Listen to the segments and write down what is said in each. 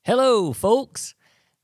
Hello, folks.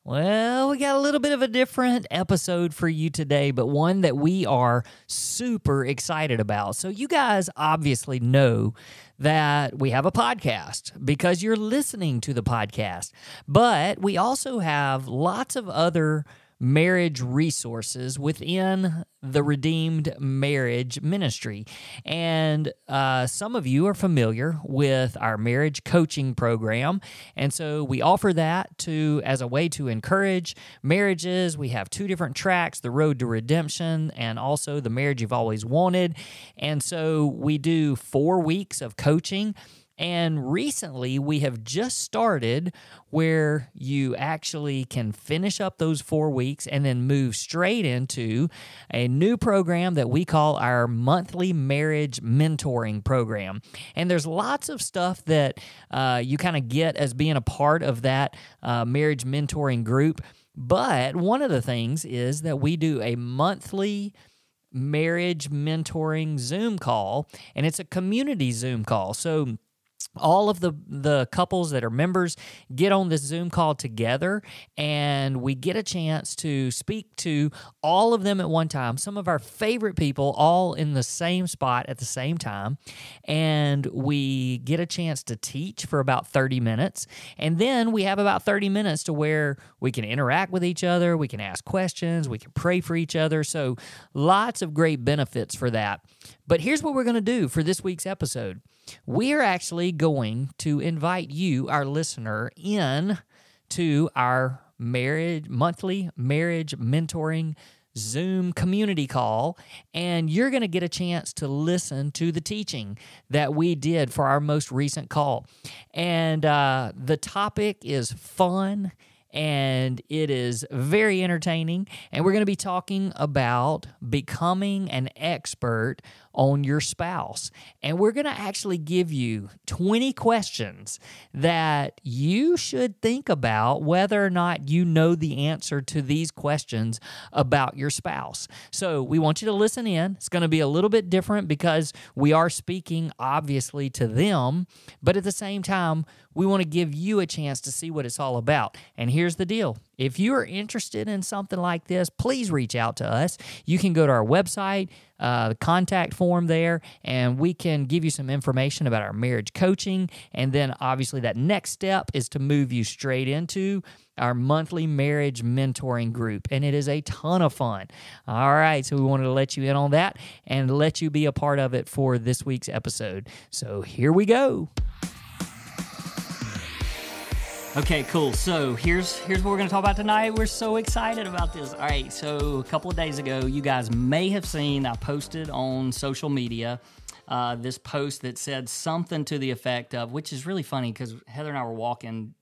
Well, we got a little bit of a different episode for you today, but one that we are super excited about. So you guys obviously know that we have a podcast because you're listening to the podcast, but we also have lots of other marriage resources within the Redeemed Marriage Ministry. And some of you are familiar with our marriage coaching program. And so we offer that as a way to encourage marriages. We have two different tracks, the Road to Redemption and also the Marriage You've Always Wanted. And so we do 4 weeks of coaching. And recently, we have just started where you actually can finish up those 4 weeks and then move straight into a new program that we call our monthly marriage mentoring program. And there's lots of stuff that you kind of get as being a part of that marriage mentoring group. But one of the things is that we do a monthly marriage mentoring Zoom call, and it's a community Zoom call. So all of the couples that are members get on this Zoom call together, and we get a chance to speak to all of them at one time, some of our favorite people all in the same spot at the same time, and we get a chance to teach for about 30 minutes, and then we have about 30 minutes to where we can interact with each other, we can ask questions, we can pray for each other, so lots of great benefits for that. But here's what we're going to do for this week's episode. We're actually going to invite you, our listener, in to our monthly marriage mentoring Zoom community call, and you're going to get a chance to listen to the teaching that we did for our most recent call. And the topic is fun, and it is very entertaining, and we're going to be talking about becoming an expert on your spouse. And we're going to actually give you 20 questions that you should think about whether or not you know the answer to these questions about your spouse. So we want you to listen in. It's going to be a little bit different because we are speaking obviously to them, but at the same time, we want to give you a chance to see what it's all about. And here's the deal. If you are interested in something like this, please reach out to us. You can go to our website, the contact form there, and we can give you some information about our marriage coaching. And then obviously that next step is to move you straight into our monthly marriage mentoring group. And it is a ton of fun. All right, so we wanted to let you in on that and let you be a part of it for this week's episode. So here we go. Okay, cool. So here's what we're going to talk about tonight. We're so excited about this. All right, so a couple of days ago, you guys may have seen, I posted on social media this post that said something to the effect of, which is really funny because Heather and I were walking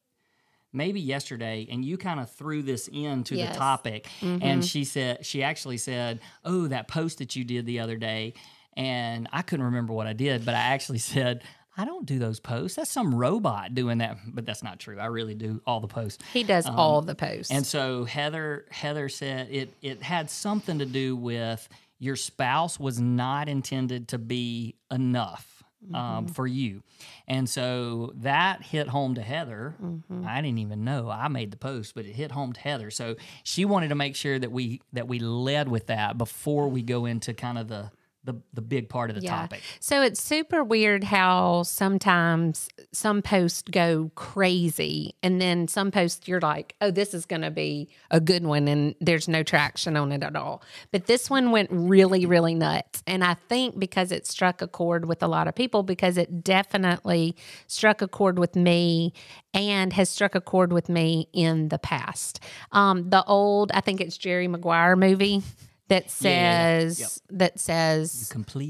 maybe yesterday, and you kind of threw this into the topic, and she actually said, "Oh, that post that you did the other day," and I couldn't remember what I did, but I actually said, I don't do those posts. That's some robot doing that, but that's not true. I really do all the posts. He does all the posts. And so Heather said it had something to do with your spouse was not intended to be enough for you. And so that hit home to Heather. I didn't even know I made the post, but it hit home to Heather. So she wanted to make sure that we led with that before we go into kind of the big part of the topic. So it's super weird how sometimes some posts go crazy, and then some posts you're like, oh, this is going to be a good one, and there's no traction on it at all. But this one went really, really nuts. And I think because it struck a chord with a lot of people, because it definitely struck a chord with me and has struck a chord with me in the past. The old, I think it's Jerry Maguire movie, that says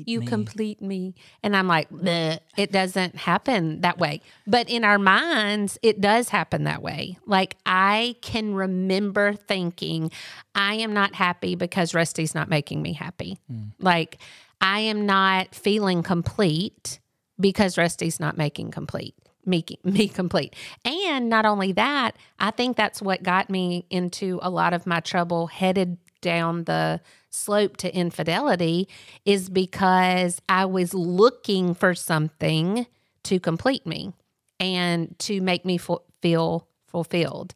you complete me. And I'm like, bleh, it doesn't happen that way. But in our minds, it does happen that way. Like, I can remember thinking, I am not happy because Rusty's not making me happy. Like, I am not feeling complete because Rusty's not making me complete. And not only that, I think that's what got me into a lot of my trouble headed down the slope to infidelity, is because I was looking for something to complete me and to make me feel fulfilled.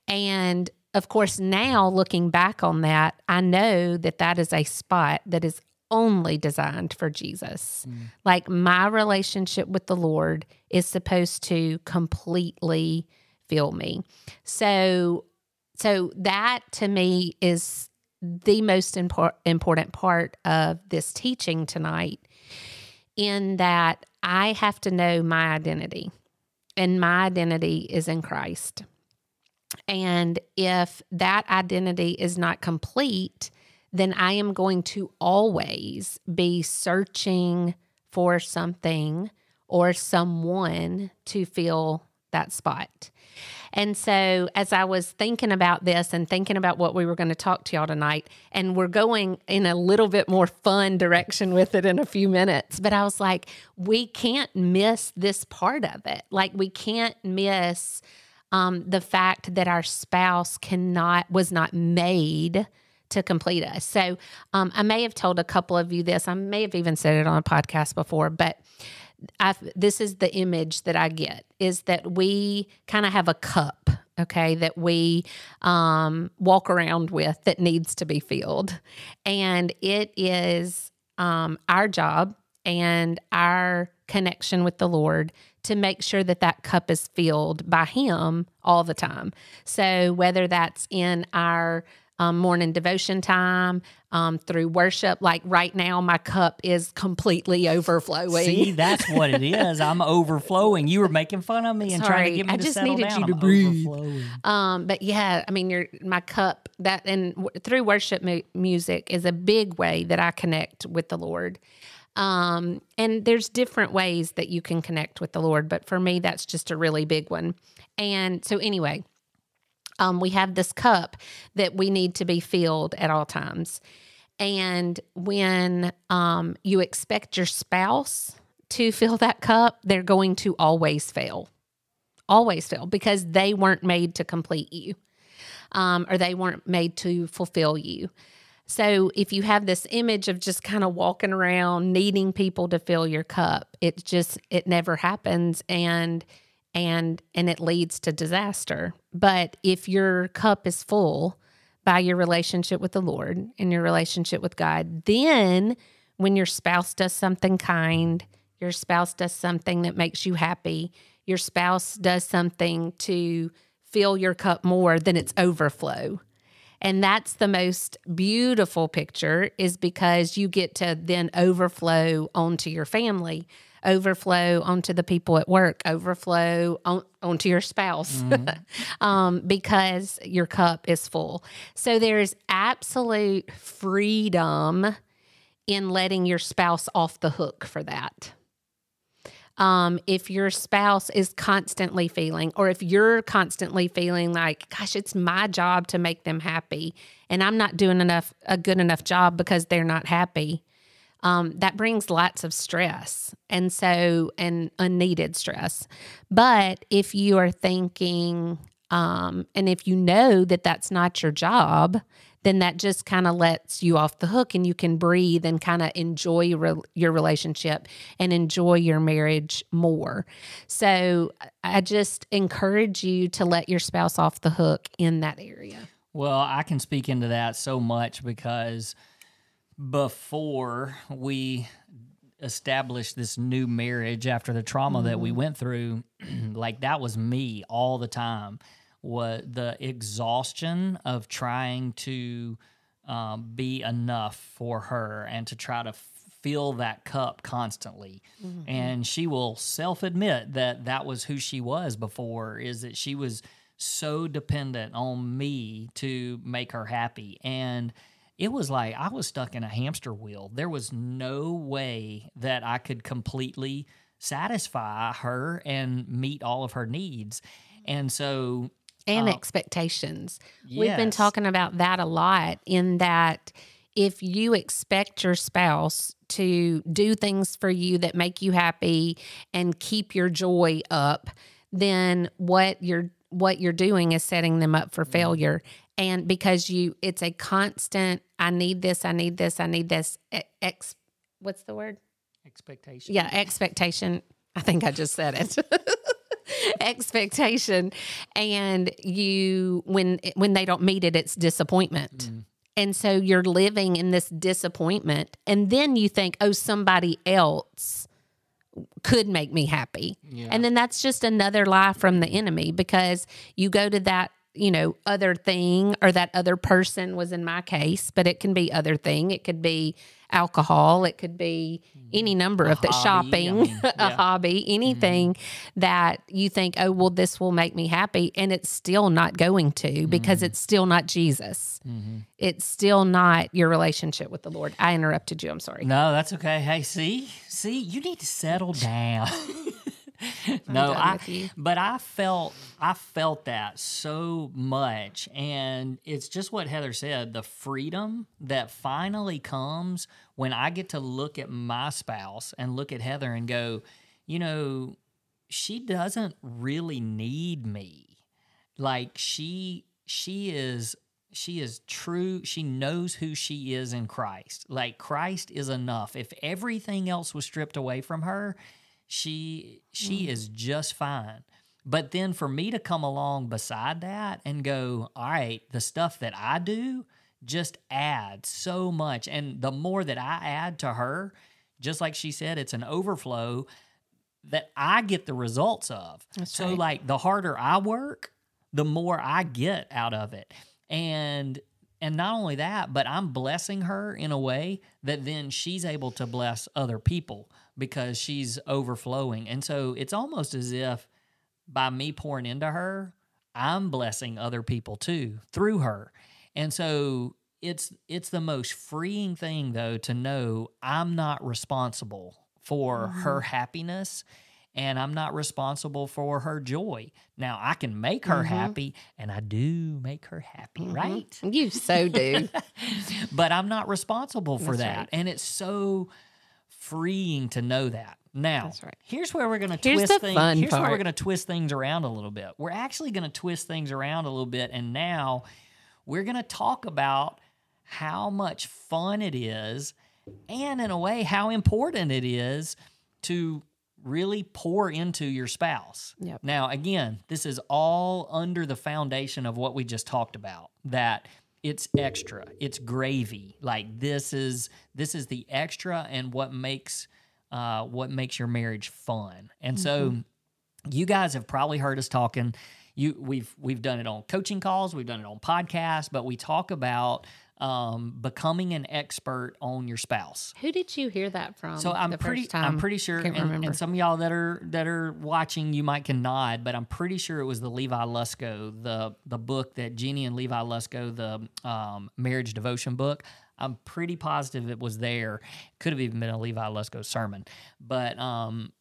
And of course, now looking back on that, I know that that is a spot that is only designed for Jesus. Like my relationship with the Lord is supposed to completely fill me. So that to me is the most important part of this teaching tonight, in that I have to know my identity, and my identity is in Christ. And if that identity is not complete, then I am going to always be searching for something or someone to fill that spot. And so as I was thinking about this and thinking about what we were going to talk to y'all tonight, and we're going in a little bit more fun direction with it in a few minutes, but I was like, we can't miss this part of it. Like we can't miss the fact that our spouse was not made to complete us. So I may have told a couple of you this. I may have even said it on a podcast before, but this is the image that I get, is that we kind of have a cup, okay, that we walk around with that needs to be filled. And it is our job and our connection with the Lord to make sure that that cup is filled by Him all the time. So whether that's in our morning devotion time, through worship, like right now, my cup is completely overflowing. See, that's what it is. I'm overflowing. You were making fun of me and trying to get me to settle down. I just needed you to breathe. But yeah, I mean, my cup, through worship music is a big way that I connect with the Lord. And there's different ways that you can connect with the Lord, but for me, that's just a really big one. And so anyway, we have this cup that we need to be filled at all times. And when you expect your spouse to fill that cup, they're going to always fail, because they weren't made to complete you, or they weren't made to fulfill you. So if you have this image of just kind of walking around needing people to fill your cup, it never happens, and it leads to disaster. But if your cup is full by your relationship with the Lord and your relationship with God, then when your spouse does something kind, your spouse does something that makes you happy, your spouse does something to fill your cup more, then it's overflow. And that's the most beautiful picture, is because you get to then overflow onto your family, overflow onto the people at work, overflow onto your spouse, because your cup is full. So there's absolute freedom in letting your spouse off the hook for that. If your spouse is constantly feeling, or if you're constantly feeling like, gosh, it's my job to make them happy, and I'm not doing a good enough job because they're not happy, that brings lots of stress and unneeded stress. But if you are thinking, and if you know that that's not your job, then that just kind of lets you off the hook, and you can breathe and kind of enjoy your relationship and enjoy your marriage more. So I just encourage you to let your spouse off the hook in that area. Well, I can speak into that so much, because before we established this new marriage, after the trauma that we went through, like that was me all the time. What the exhaustion of trying to be enough for her and to try to fill that cup constantly. And she will self-admit that was who she was before, is that she was so dependent on me to make her happy. And it was like I was stuck in a hamster wheel. There was no way that I could completely satisfy her and meet all of her needs. And so... And expectations. Yes. We've been talking about that a lot, in that if you expect your spouse to do things for you that make you happy and keep your joy up, then what you're doing is setting them up for failure. And because it's a constant, I need this. What's the word? Expectation. Yeah, expectation. I think I just said it. expectation, and you when they don't meet it, it's disappointment. And so you're living in this disappointment, and then you think, oh, somebody else could make me happy. Yeah. And then that's just another lie from the enemy, because you go to that, other thing, or that other person was in my case, but it can be other thing. It could be alcohol. It could be any number of the shopping, a hobby, anything that you think, oh, well, this will make me happy. And it's still not going to, because it's still not Jesus. It's still not your relationship with the Lord. I interrupted you. I'm sorry. No, that's okay. Hey, see, you need to settle down. But I felt that so much, and it's just what Heather said, the freedom that finally comes when I get to look at my spouse and look at Heather and go, she doesn't really need me. Like she is true. She knows who she is in Christ. Like Christ is enough. If everything else was stripped away from her, she is just fine. But then for me to come along beside that and go, all right, the stuff that I do just adds so much. And the more that I add to her, just like she said, it's an overflow that I get the results of. That's so right. like the harder I work, the more I get out of it. And not only that, but I'm blessing her in a way that then she's able to bless other people because she's overflowing. And so it's almost as if by me pouring into her, I'm blessing other people too through her. And so it's the most freeing thing, though, to know I'm not responsible for her happiness, and I'm not responsible for her joy. Now, I can make her happy, and I do make her happy, right? You so do. But I'm not responsible for That's that. right. And it's so freeing to know that. Now, That's right. here's where we're going to Here's twist the things. fun Here's where we're part. going to twist things around a little bit. We're actually going to twist things around a little bit, and now we're going to talk about how much fun it is, and in a way, how important it is to really pour into your spouse. Yep. Now, again, this is all under the foundation of what we just talked about, that it's extra, it's gravy. Like this is the extra and what makes your marriage fun. And so you guys have probably heard us talking. We've done it on coaching calls, we've done it on podcasts, but we talk about becoming an expert on your spouse. Who did you hear that from? So I'm pretty sure, and some of y'all that are watching, you might can nod, but I'm pretty sure it was the Levi Lusko, the book that Jeannie and Levi Lusko, the marriage devotion book. I'm pretty positive it was there. Could have even been a Levi Lusko sermon, but I'm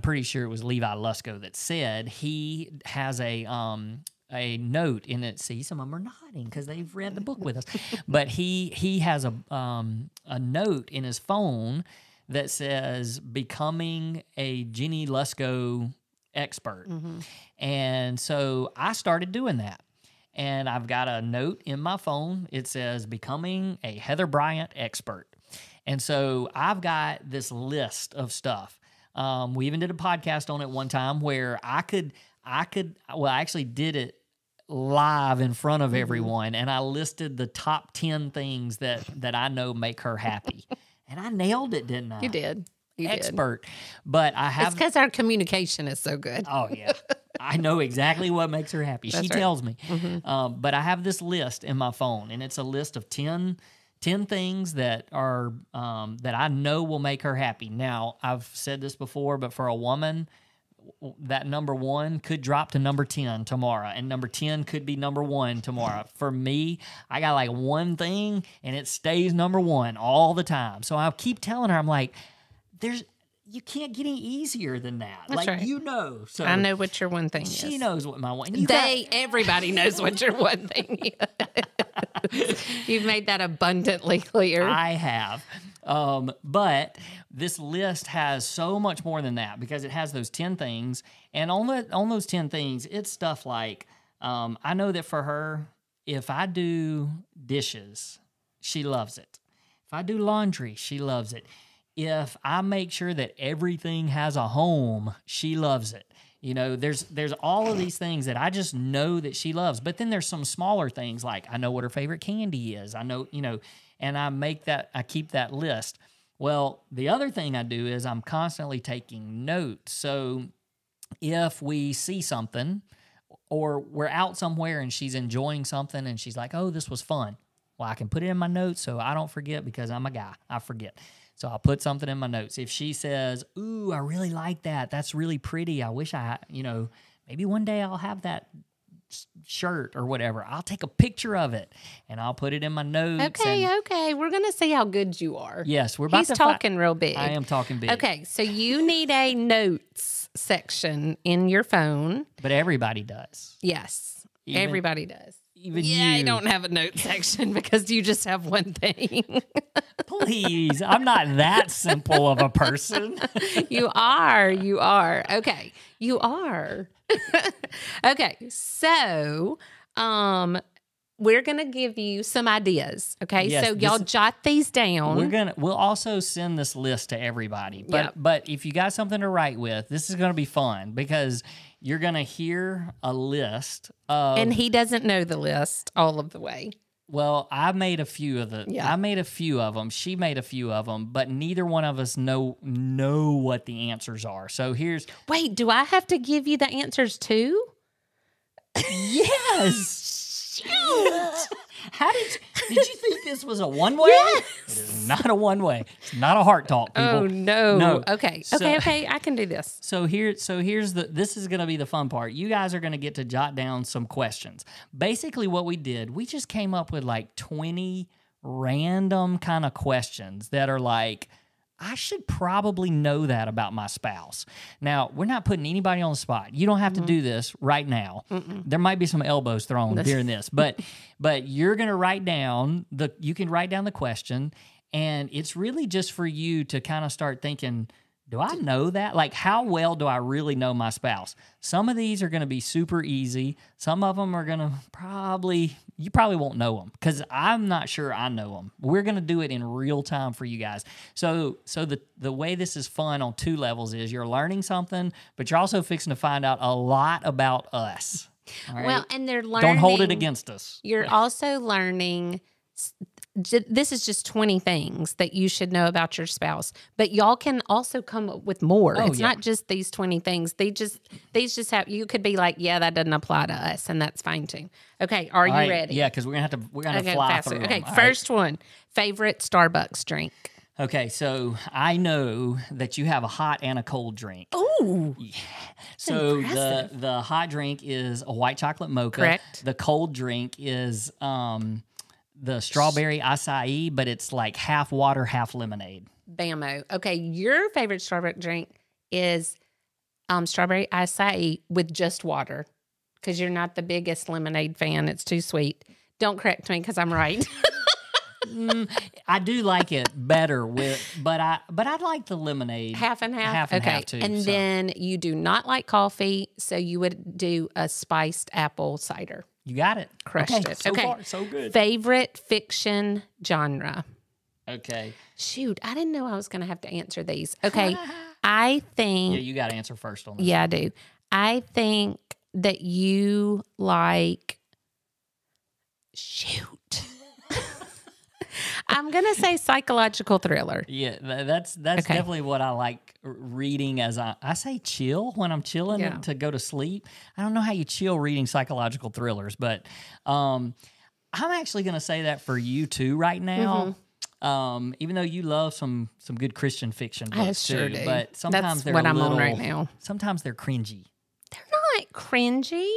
pretty sure it was Levi Lusko that said he has a note in it. See, some of them are nodding because they've read the book with us. But he has a note in his phone that says becoming a Jeannie Lusko expert. And so I started doing that. And I've got a note in my phone. It says becoming a Heather Bryant expert. And so I've got this list of stuff. We even did a podcast on it one time where I actually did it live in front of everyone, and I listed the top 10 things that I know make her happy. And I nailed it, didn't I? You did. Expert. But I have... It's because our communication is so good. Oh, yeah. I know exactly what makes her happy. That's She right. tells me. But I have this list in my phone, and it's a list of 10 things that are that I know will make her happy. Now, I've said this before, but for a woman, that number 1 could drop to number 10 tomorrow, and number 10 could be number 1 tomorrow. For me, I got like one thing, and it stays number 1 all the time. So I keep telling her, I'm like, you can't get any easier than that. That's like, right. you know. So I know what your one thing she is. knows what my one. Everybody knows what your one thing is. You've made that abundantly clear. I have. But this list has so much more than that because it has those 10 things. And on those 10 things, it's stuff like, I know that for her, if I do dishes, she loves it. If I do laundry, she loves it. If I make sure that everything has a home, she loves it. You know, there's all of these things that I just know that she loves. But then there's some smaller things like I know what her favorite candy is. I know, and I keep that list. Well, the other thing I do is I'm constantly taking notes. So if we see something or we're out somewhere and she's enjoying something and she's like, oh, this was fun. Well, I can put it in my notes so I don't forget because I'm a guy. I forget. So I'll put something in my notes. If she says, ooh, I really like that. That's really pretty. I wish maybe one day I'll have that shirt or whatever. I'll take a picture of it and I'll put it in my notes. Okay. We're going to see how good you are. Yes, we're about He's to talking real big. I am talking big. Okay, so you need a notes section in your phone. But everybody does. Yes, Even- everybody does. Even I you. don't have a note section because you just have one thing. Please, I'm not that simple of a person. You are. Okay, you are. Okay, so we're gonna give you some ideas. Okay, Yes, so y'all jot these down. We'll also send this list to everybody. But Yep. but if you got something to write with, this is gonna be fun because you're gonna hear a list of. And he doesn't know the list all of the way. Well, I made a few of Yeah. I made a few of them. She made a few of them, but neither one of us know what the answers are. So here's Wait, do I have to give you the answers too? yes. How did you think this was a one way? Yes. It is not a one way. It's not a heart talk, people. Oh no. No. Okay. So- Okay. I can do this. So here's this is going to be the fun part. You guys are going to get to jot down some questions. Basically what we did, we just came up with like 20 random kind of questions that are like, I should probably know that about my spouse. Now, we're not putting anybody on the spot. You don't have to do this right now. There might be some elbows thrown during this, but you're going to write down you can write down the question, and it's really just for you to kind of start thinking, do I know that? Like, how well do I really know my spouse? Some of these are going to be super easy. Some of them are going to you probably won't know them because I'm not sure I know them. We're going to do it in real time for you guys. So the way this is fun on two levels is you're learning something, but you're also fixing to find out a lot about us. All right? Well, and they're learning. Don't hold it against us. You're also learning. This is just 20 things that you should know about your spouse, but y'all can also come up with more. Oh, It's yeah. not just these 20 things. These just have, you could be like, yeah, that doesn't apply to us, and that's fine too. Okay, are you All right, ready? Yeah, because we're gonna Okay, fly faster. through them. Okay, All right. first one, favorite Starbucks drink. Okay, so I know that you have a hot and a cold drink. Ooh, So impressive. the hot drink is a white chocolate mocha. Correct. The cold drink is the strawberry acai, but it's like half water, half lemonade. Bammo. Okay, your favorite Starbucks drink is strawberry acai with just water because you're not the biggest lemonade fan. It's too sweet. Don't correct me because I'm right. I do like it better but I like the lemonade. Half and half. Half and okay. half too. And so. then you do not like coffee, so you would do a spiced apple cider. You got it. Crushed okay, it. So Okay. far, so good. Favorite fiction genre. Okay. Shoot, I didn't know I was going to have to answer these. Okay, I think. Yeah, you got to answer first on this. Yeah, I do. I think that you like. Shoot. I'm gonna say psychological thriller. Yeah, that's Okay. definitely what I like reading. As I say, chill when I'm chilling Yeah. to go to sleep. I don't know how you chill reading psychological thrillers, but I'm actually going to say that for you too right now. Even though you love some good Christian fiction books I sure too, do. but sometimes That's they're what a I'm on little- right now. Sometimes they're cringy. They're not cringy.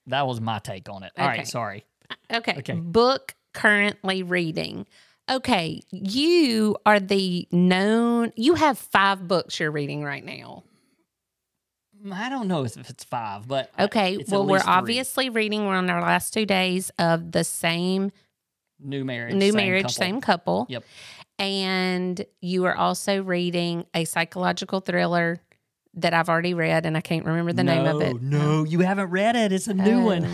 That was my take on it. All Okay. right, sorry. Okay. Book currently reading. Okay, you are you have 5 books you're reading right now. I don't know if it's 5, but Okay, it's well, at we're least 3. obviously reading. We're on our last 2 days of the same New marriage, same couple. Yep. And you are also reading a psychological thriller that I've already read, and I can't remember the name of it. No, you haven't read it. It's a new one.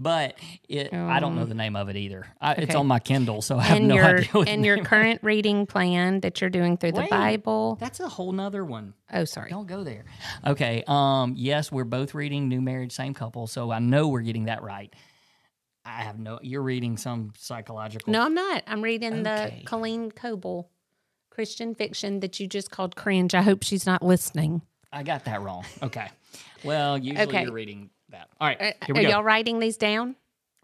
but I don't know the name of it either. It's okay. on my Kindle, so I have And no idea. What and the your name current reading plan that you're doing through the Wait. Bible. That's a whole nother one. Oh, sorry. Don't go there. Okay. Yes, we're both reading New Married, Same Couple, so I know we're getting that right. I have no. You're reading some psychological. No, I'm not. I'm reading Okay. the Colleen Coble Christian fiction that you just called cringe. I hope she's not listening. I got that wrong. Okay. Well, usually Okay. you're reading that. All right. Here Are we go. y'all writing these down?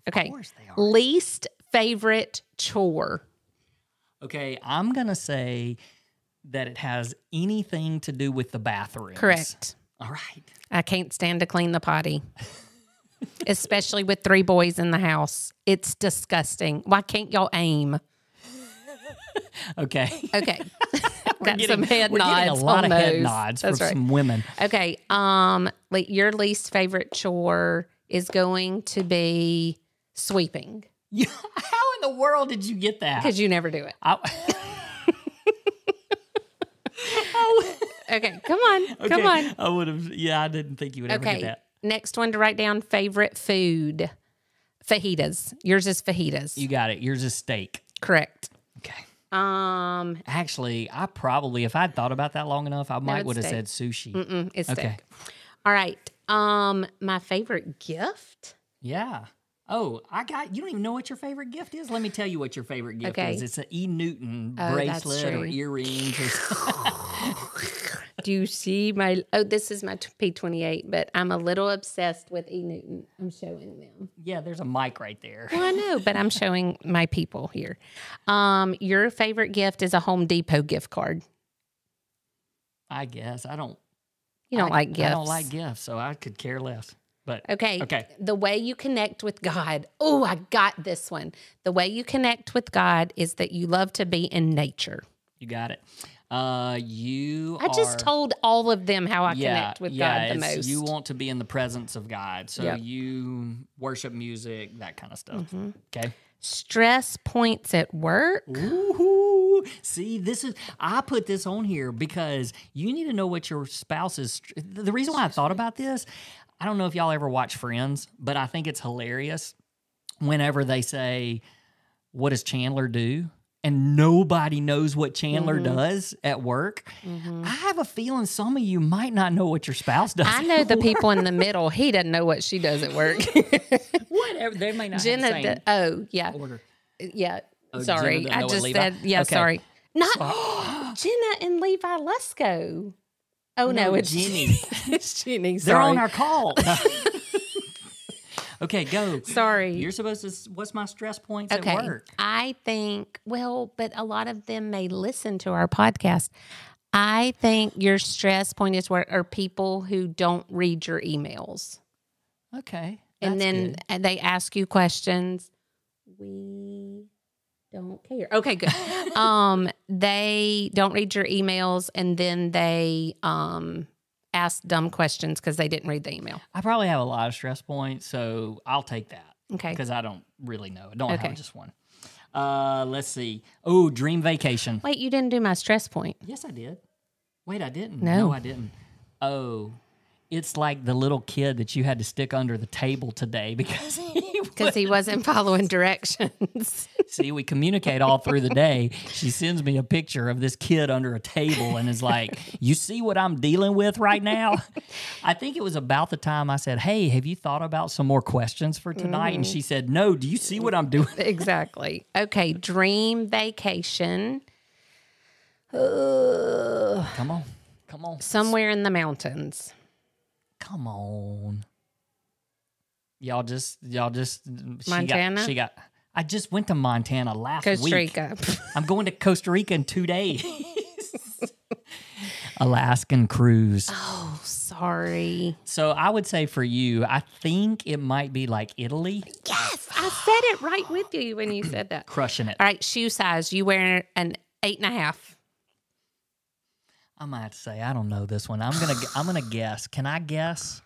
Okay. Of course they are. Least favorite chore. Okay. I'm gonna say that it has anything to do with the bathrooms. Correct. All right. I can't stand to clean the potty, especially with 3 boys in the house. It's disgusting. Why can't y'all aim? Okay. Okay. Got Getting- some head we're nods. getting a lot on of head those. nods That's from right. some women. Okay. Like your least favorite chore is going to be sweeping How in the world did you get that? because you never do it. I- Okay. Come on. okay, Come on. I would have. Yeah, I didn't think you would ever get Okay. that. Next one to write down favorite food. Fajitas. Yours is fajitas. You got it. Yours is steak. Correct. Okay. Actually, I probably, if I'd thought about that long enough, I might it's would have steak. said sushi. it's Okay. steak. All right. My favorite gift. Yeah. Oh, you don't even know what your favorite gift is? Let me tell you what your favorite gift Okay. is. It's an E. Newton Oh, that's bracelet or true. earrings. Do you see my? Oh, this is my P28, but I'm a little obsessed with E. Newton. I'm showing them. Yeah, there's a mic right there. Well, I know, but I'm showing my people here. Your favorite gift is a Home Depot gift card. I guess. You don't like gifts. I don't like gifts, so I could care less. But Okay. Okay. The way you connect with God. Oh, I got this one. The way you connect with God is that you love to be in nature. You got it. You I just are- told all of them how I yeah, connect with yeah, God the it's- most. You want to be in the presence of God. So Yep. you worship music, that kind of stuff. Mm-hmm. Okay. Stress points at work. Ooh, see, I put this on here because you need to know what your spouse is. The reason why I thought about this, I don't know if y'all ever watch Friends, but I think it's hilarious whenever they say, "What does Chandler do?" And nobody knows what Chandler does at work. I have a feeling some of you might not know what your spouse does. I know the people in the middle. He doesn't know what she does at work. Whatever, they may not have the Jenna, same oh yeah, order. yeah. Oh, Sorry, Jenna doesn't I know what just Levi- said yeah. Okay. Sorry, not Jenna and Levi Lesko. Oh no, it's Jenny. it's Jenny. They're Sorry. on our call. Okay, go. Sorry. You're supposed to. What's my stress points Okay. at work? I think, well, but a lot of them may listen to our podcast. I think your stress point is where are people who don't read your emails. Okay. And that's then good. and they ask you questions. We don't care. Okay, good. They don't read your emails and then they ask dumb questions because they didn't read the email. I probably have a lot of stress points, so I'll take that. Okay. Because I don't really know. I don't Okay. have just one. Let's see. Oh, dream vacation. Wait, you didn't do my stress point. Yes, I did. Wait, I didn't. No. I didn't. Oh, it's like the little kid that you had to stick under the table today because He wasn't following directions. See, we communicate all through the day. She sends me a picture of this kid under a table and is like, "You see what I'm dealing with right now?" I think it was about the time I said, "Hey, have you thought about some more questions for tonight?" And she said, "No, do you see what I'm doing?" Exactly. Okay, dream vacation. Come on. Come on. Somewhere in the mountains. Come on. Y'all just Montana? She got I just went to Montana last Costa week. Rica. I'm going to Costa Rica in 2 days. Alaskan cruise. Oh, sorry. So I would say for you, I think it might be like Italy. Yes, I said it right with you when you said that. Crushing it. All right, shoe size. You wear an 8.5. I might have to say I don't know this one. I'm gonna guess. Can I guess?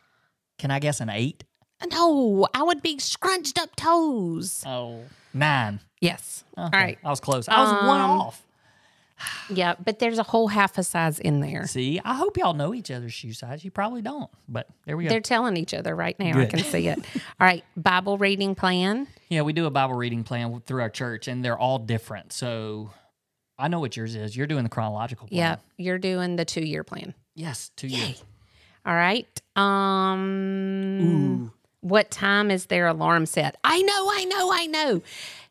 Can I guess an 8? No, I would be scrunched up toes. Oh, 9. Yes. Okay. All right. I was close. I was one off. Yeah, but there's a whole half a size in there. See, I hope y'all know each other's shoe size. You probably don't, but there we go. They're telling each other right now. I Good. can see it. All right, Bible reading plan. Yeah, we do a Bible reading plan through our church, and they're all different. So I know what yours is. You're doing the chronological plan. Yeah, you're doing the 2-year plan. Yes, 2 years. All right. What time is their alarm set? I know.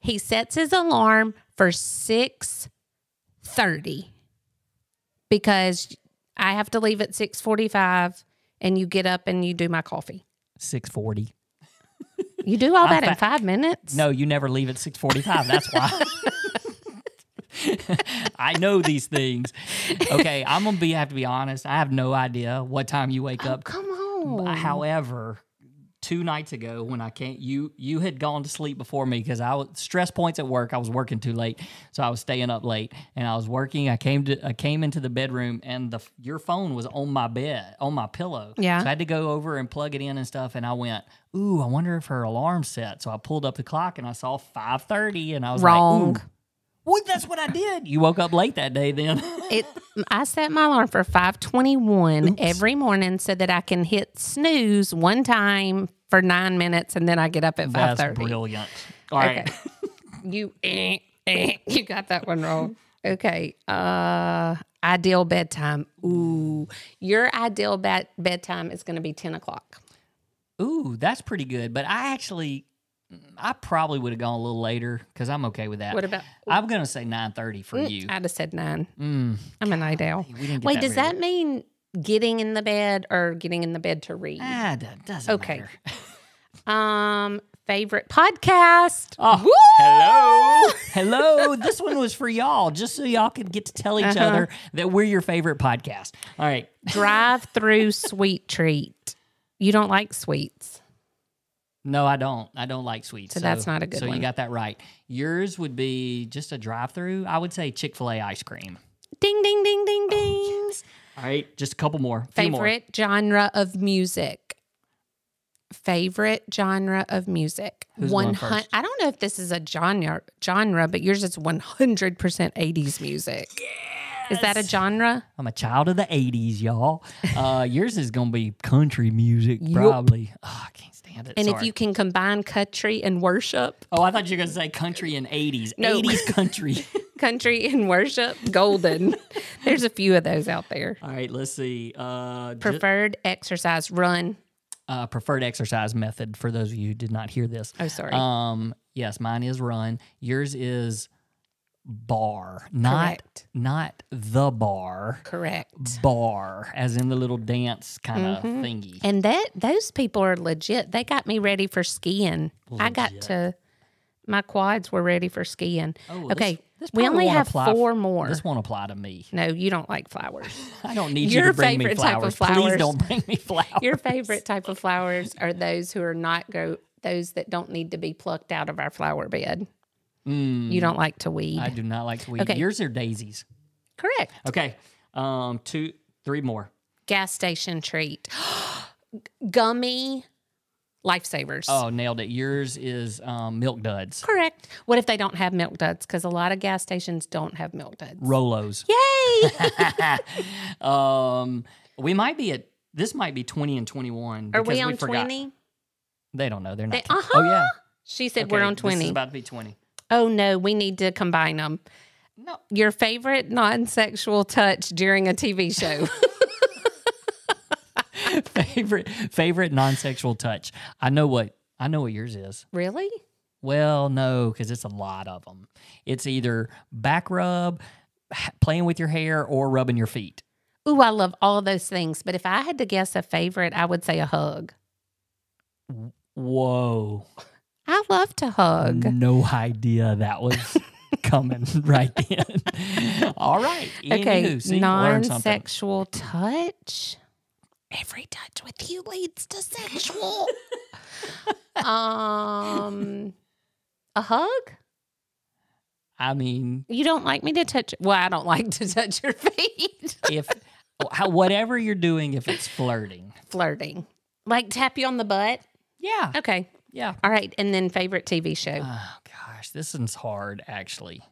He sets his alarm for 6:30 because I have to leave at 6:45 and you get up and you do my coffee. 6:40. You do all that in 5 minutes? No, you never leave at 6:45. That's why. I know these things. Okay, I'm gonna have to be honest. I have no idea what time you wake up. Come on. However, 2 nights ago when I can't, you had gone to sleep before me because I was stress points at work. I was working too late, so I was staying up late and I was working. I came into the bedroom and your phone was on my bed, on my pillow. Yeah. So I had to go over and plug it in and stuff. And I went, ooh, I wonder if her alarm's set. So I pulled up the clock and I saw 5:30, and I was Wrong. like, ooh. Well, that's what I did. You woke up late that day then. I set my alarm for 5:21 every morning so that I can hit snooze one time for 9 minutes and then I get up at 5:30. That's brilliant. All right. You got that one wrong. Okay. Ideal bedtime. Ooh. Your ideal bedtime is going to be 10 o'clock. Ooh, that's pretty good. But I probably would have gone a little later because I'm okay with that. What about? I'm going to say 9:30 for you. I'd have said 9. I'm a night owl. We didn't get Wait, that does very that mean getting in the bed or getting in the bed to read? That doesn't Okay. matter. Favorite podcast? Oh, hello. This one was for y'all, just so y'all could get to tell each other that we're your favorite podcast. All right. Drive-through sweet treat. You don't like sweets. No, I don't. I don't like sweets. So that's not a good one. So one. you got that right. Yours would be just a drive-through. I would say Chick-fil-A ice cream. Ding, ding, ding, ding, ding. All right, just a couple more. Few more. Favorite genre of music. Favorite genre of music. Who's going first? I don't know if this is a genre, but yours is 100% 80s music. Is that a genre? I'm a child of the 80s, y'all. Yours is going to be country music, probably. Oh, I can't stand it. And Sorry. if you can combine country and worship, Oh, I thought you were going to say country and 80s. No. 80s country. country and worship, golden. There's a few of those out there. All right, let's see. Preferred exercise, run. Preferred exercise method for those of you who did not hear this. Oh, sorry. Yes, mine is run. Yours is bar, Correct. not the bar. Correct. Bar, as in the little dance kind of thingy. And those people are legit. They got me ready for skiing. My quads were ready for skiing. Oh, okay, this we probably only won't have apply 4 more. This won't apply to me. No, you don't like flowers. I don't need Your you to bring me favorite type of flowers. Please flowers- don't bring me flowers. Your favorite type of flowers are those who are those that don't need to be plucked out of our flower bed. You don't like to weed. I do not like to weed. Okay. Yours are daisies. Correct. Okay. 3 more. Gas station treat. Gummy lifesavers. Oh, nailed it. Yours is Milk Duds. Correct. What if they don't have Milk Duds? Because a lot of gas stations don't have Milk Duds. Rolos. Yay! This might be 20 and 21. Are because we on forgot. 20? They don't know. They're not. Uh-huh. Oh, yeah. She said Okay, we're on This 20. is about to be 20. Oh, no. We need to combine them. No. Your favorite non-sexual touch during a TV show. favorite non-sexual touch. I know what yours is. Really? Well, no, because it's a lot of them. It's either back rub, playing with your hair, or rubbing your feet. Ooh, I love all of those things. But if I had to guess a favorite, I would say a hug. Whoa. I love to hug. No idea that was coming right then. All right. Okay, Anywho, see, learn something. non-sexual touch. Every touch with you leads to sexual. A hug? I mean, You don't like me to touch? Well, I don't like to touch your feet. whatever you're doing, if it's flirting. Flirting. Like tap you on the butt? Yeah. Okay. Yeah. All right. And then favorite TV show? Oh, gosh. This one's hard, actually.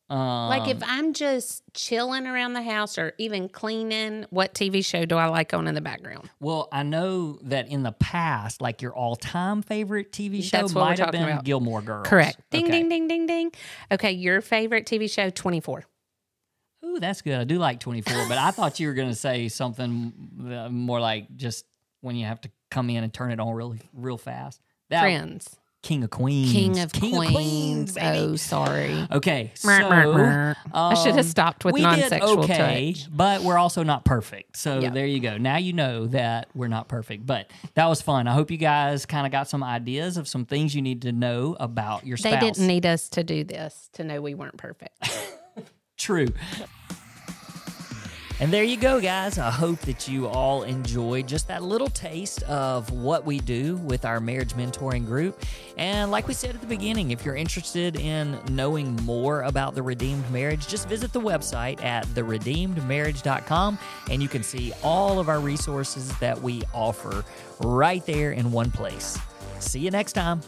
Like if I'm just chilling around the house or even cleaning, what TV show do I like on in the background? Well, I know that in the past, like your all-time favorite TV show That's what we're might have talking been about. Gilmore Girls. Correct. Ding, Okay. ding, ding, ding, ding. Okay, your favorite TV show, 24. Ooh, that's good. I do like 24, but I thought you were going to say something more like just when you have to come in and turn it on real fast. Friends. King of Queens. King of Queens. baby. Oh, sorry. Okay, so I should have stopped with we non-sexual did okay, touch. but we're also not perfect. So Yep. there you go. Now you know that we're not perfect, but that was fun. I hope you guys kind of got some ideas of some things you need to know about your spouse. They didn't need us to do this to know we weren't perfect. True. And there you go, guys. I hope that you all enjoyed just that little taste of what we do with our marriage mentoring group. And like we said at the beginning, if you're interested in knowing more about The Redeemed Marriage, just visit the website at theredeemedmarriage.com and you can see all of our resources that we offer right there in one place. See you next time.